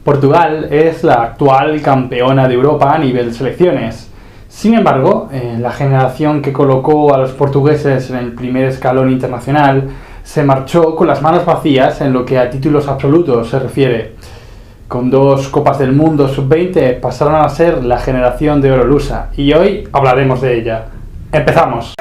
Portugal es la actual campeona de Europa a nivel de selecciones. Sin embargo, la generación que colocó a los portugueses en el primer escalón internacional se marchó con las manos vacías en lo que a títulos absolutos se refiere. Con 2 Copas del Mundo Sub-20 pasaron a ser la generación de oro lusa y hoy hablaremos de ella. ¡Empezamos!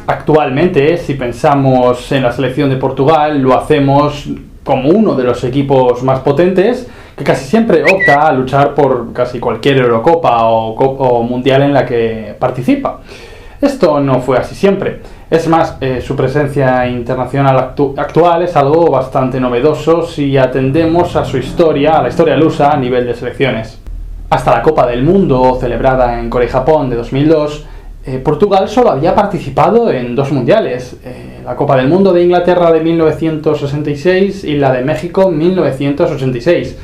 Actualmente, si pensamos en la selección de Portugal, lo hacemos como uno de los equipos más potentes que casi siempre opta a luchar por casi cualquier Eurocopa o Mundial en la que participa. Esto no fue así siempre. Es más, su presencia internacional actual es algo bastante novedoso si atendemos a su historia, a la historia lusa a nivel de selecciones. Hasta la Copa del Mundo, celebrada en Corea y Japón de 2002, Portugal solo había participado en 2 mundiales, la Copa del Mundo de Inglaterra de 1966 y la de México 1986.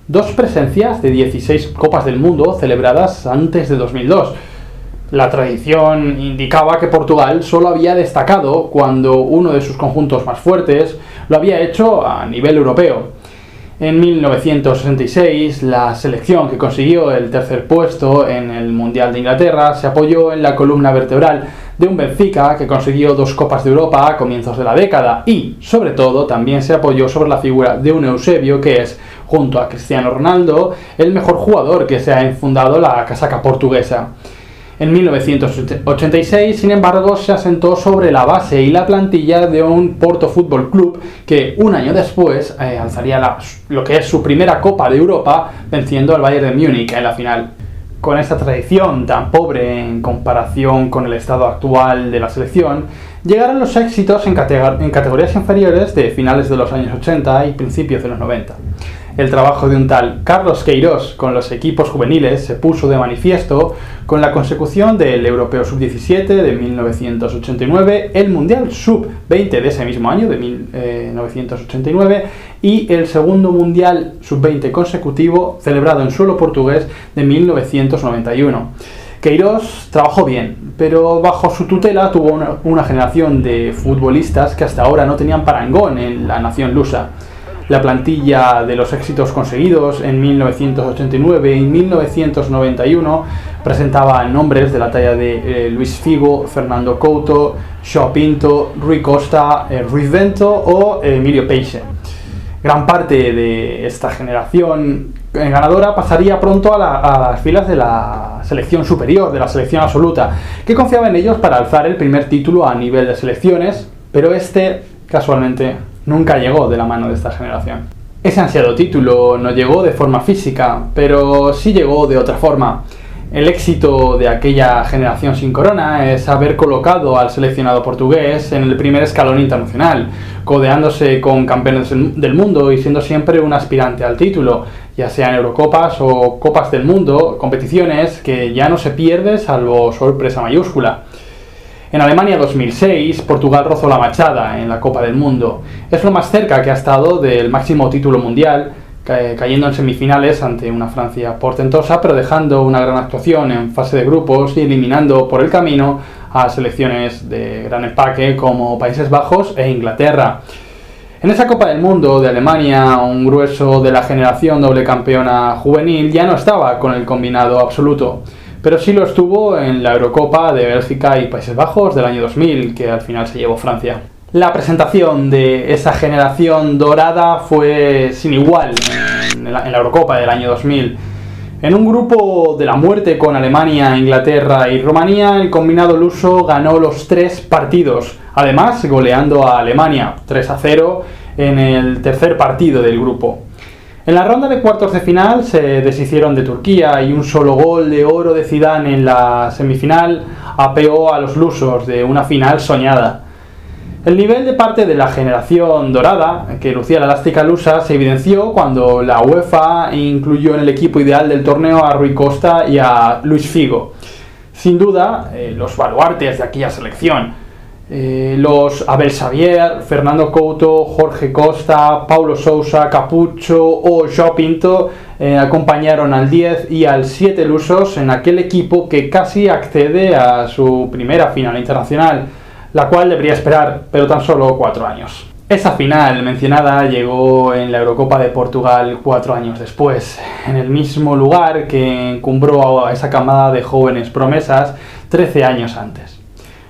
2 presencias de 16 Copas del Mundo celebradas antes de 2002. La tradición indicaba que Portugal solo había destacado cuando uno de sus conjuntos más fuertes lo había hecho a nivel europeo. En 1966, la selección que consiguió el 3er puesto en el Mundial de Inglaterra se apoyó en la columna vertebral de un Benfica que consiguió 2 Copas de Europa a comienzos de la década y, sobre todo, también se apoyó sobre la figura de un Eusebio que es, junto a Cristiano Ronaldo, el mejor jugador que se ha enfundado la casaca portuguesa. En 1986, sin embargo, se asentó sobre la base y la plantilla de un Porto Fútbol Club que un año después alzaría lo que es su primera Copa de Europa venciendo al Bayern de Múnich en la final. Con esta tradición tan pobre en comparación con el estado actual de la selección, llegaron los éxitos en categorías inferiores de finales de los años 80 y principios de los 90. El trabajo de un tal Carlos Queiroz con los equipos juveniles se puso de manifiesto con la consecución del Europeo Sub-17 de 1989, el Mundial Sub-20 de ese mismo año, de 1989, y el segundo Mundial Sub-20 consecutivo celebrado en suelo portugués de 1991. Queiroz trabajó bien, pero bajo su tutela tuvo una generación de futbolistas que hasta ahora no tenían parangón en la nación lusa. La plantilla de los éxitos conseguidos en 1989 y 1991 presentaba nombres de la talla de Luis Figo, Fernando Couto, João Pinto, Rui Costa, Ruiz Bento o Emilio Peixe. Gran parte de esta generación ganadora pasaría pronto a las filas de la selección superior, de la selección absoluta, que confiaba en ellos para alzar el primer título a nivel de selecciones, pero casualmente, nunca llegó de la mano de esta generación. Ese ansiado título no llegó de forma física, pero sí llegó de otra forma. El éxito de aquella generación sin corona es haber colocado al seleccionado portugués en el primer escalón internacional, codeándose con campeones del mundo y siendo siempre un aspirante al título, ya sea en Eurocopas o Copas del Mundo, competiciones que ya no se pierde salvo sorpresa mayúscula. En Alemania 2006, Portugal rozó la machada en la Copa del Mundo. Es lo más cerca que ha estado del máximo título mundial, cayendo en semifinales ante una Francia portentosa, pero dejando una gran actuación en fase de grupos y eliminando por el camino a selecciones de gran empaque como Países Bajos e Inglaterra. En esa Copa del Mundo de Alemania, un grueso de la generación doble campeona juvenil ya no estaba con el combinado absoluto, pero sí lo estuvo en la Eurocopa de Bélgica y Países Bajos del año 2000, que al final se llevó Francia. La presentación de esa generación dorada fue sin igual en la Eurocopa del año 2000. En un grupo de la muerte con Alemania, Inglaterra y Rumanía, el combinado luso ganó los 3 partidos, además goleando a Alemania 3-0 en el tercer partido del grupo. En la ronda de cuartos de final se deshicieron de Turquía y un solo gol de oro de Zidane en la semifinal apeó a los lusos de una final soñada. El nivel de parte de la generación dorada, que lucía la elástica lusa, se evidenció cuando la UEFA incluyó en el equipo ideal del torneo a Rui Costa y a Luis Figo. Sin duda, los baluartes de aquella selección. Los Abel Xavier, Fernando Couto, Jorge Costa, Paulo Sousa, Capucho o João Pinto acompañaron al 10 y al 7 lusos en aquel equipo que casi accede a su primera final internacional, la cual debería esperar, pero tan solo 4 años. Esa final mencionada llegó en la Eurocopa de Portugal 4 años después, en el mismo lugar que encumbró a esa camada de jóvenes promesas 13 años antes.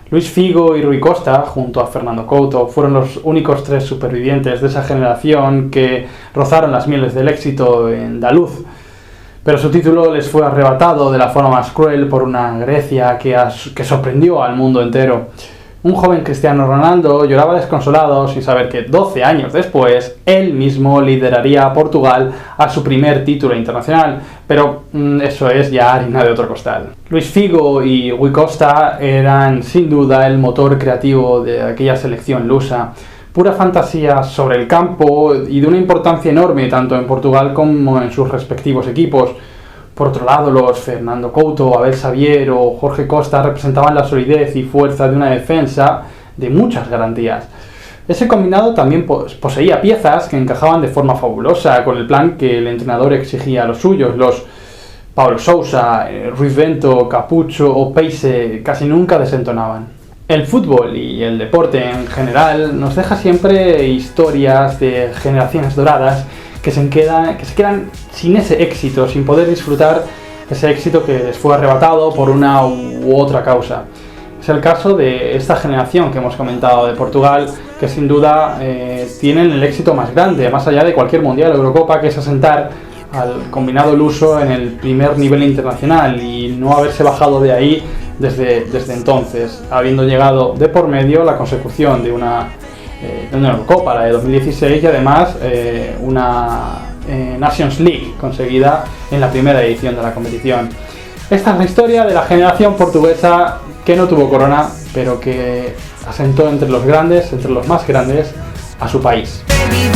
Luís Figo y Rui Costa, junto a Fernando Couto, fueron los únicos 3 supervivientes de esa generación que rozaron las mieles del éxito andaluz. Pero su título les fue arrebatado de la forma más cruel por una Grecia que sorprendió al mundo entero. Un joven Cristiano Ronaldo lloraba desconsolado sin saber que 12 años después él mismo lideraría a Portugal a su primer título internacional, pero eso es ya harina de otro costal. Luís Figo y Rui Costa eran sin duda el motor creativo de aquella selección lusa, pura fantasía sobre el campo y de una importancia enorme tanto en Portugal como en sus respectivos equipos. Por otro lado, los Fernando Couto, Abel Xavier o Jorge Costa representaban la solidez y fuerza de una defensa de muchas garantías. Ese combinado también poseía piezas que encajaban de forma fabulosa con el plan que el entrenador exigía a los suyos. Los Paulo Sousa, Rui Bento, Capucho o Peixe casi nunca desentonaban. El fútbol y el deporte en general nos deja siempre historias de generaciones doradas que se quedan sin ese éxito, sin poder disfrutar ese éxito que les fue arrebatado por una u otra causa. Es el caso de esta generación que hemos comentado de Portugal, que sin duda tienen el éxito más grande, más allá de cualquier mundial o Eurocopa, que es asentar al combinado luso en el primer nivel internacional y no haberse bajado de ahí desde entonces, habiendo llegado de por medio la consecución de una Eurocopa, la de 2016, y además una Nations League conseguida en la primera edición de la competición. Esta es la historia de la generación portuguesa que no tuvo corona, pero que asentó entre los grandes, entre los más grandes, a su país. Baby,